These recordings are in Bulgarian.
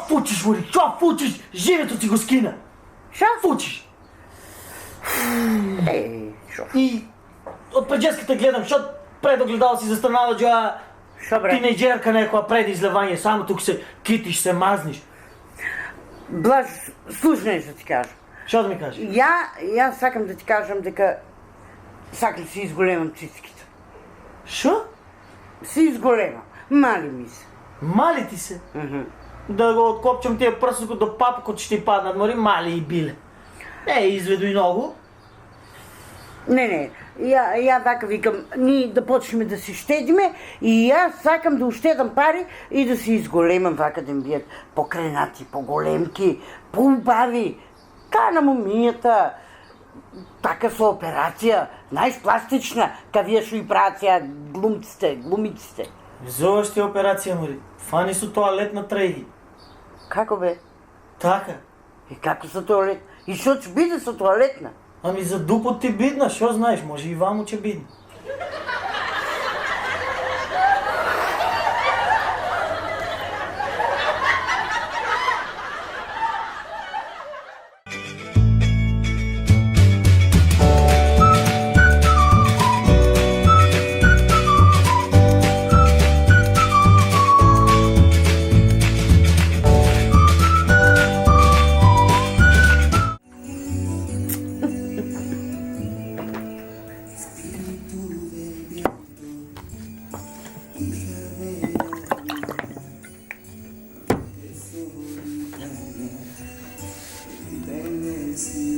фучиш, Мори? Що фучиш? Живето ти го скина. Що? Фучиш. Шо? И от преджеската гледам, защото пред огледал си застанала джоа Шо, бре? тинейджерка некоя пред излевание, само тук се китиш, се мазниш. Блаж, слушай нещо да ти кажа. Що да ми кажеш? Я сакам да ти кажам дека сакам да си изголемам цицките. Що? Си изголемам. Мали ми се. Мали ти се? Да го откопчам тия пръсъко до папко, че ще ти паднат, Мори, мали и биле. Изведу и много. Не, я така викам, ние да почнем да си щедиме и аз сакам да ущедам пари и да си изголемам вака да им бият по-кренати, по-големки, по-убави. Та на момията, така са операция, знаеш, пластична, кавия шо и правят сега глумиците. Зова ще операция, Мори. Фани со тоалетна трейги. Како бе? Така. И како са туалет? И шо ќе биде со туалетна? Ами за дупот ти бидна, що знаеш, може и ваму че бидна.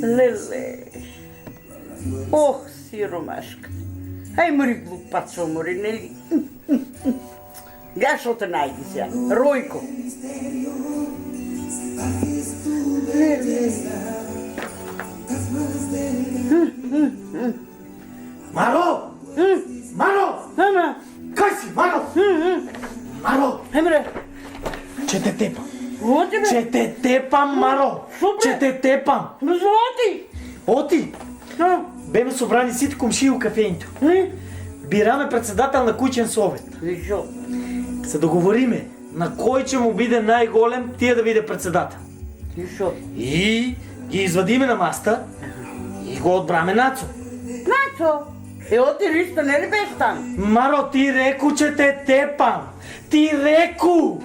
Леле. Ох, сиромашка. Ай, Мори, глупацо, Мори, нели? Гледай, шо те найди сега. Ройко. Маро! Маро! Ама, Кай си, Маро? Маро! бре, Че те тепам. оти бе. Че те тепам, Маро! Супер. Че те тепам. Но злоти. Оти! Беме събрани сите комшии у кафенито. Бираме председател на кучен совет. И шо? Се договориме на кой че му биде най-голем, тия да биде председател. И шо? И ги извадиме на маста и го отбраме Нацо. Нацо. Оти листа, не ли беше там? Маро, ти реку, че те тепам. Ти реку!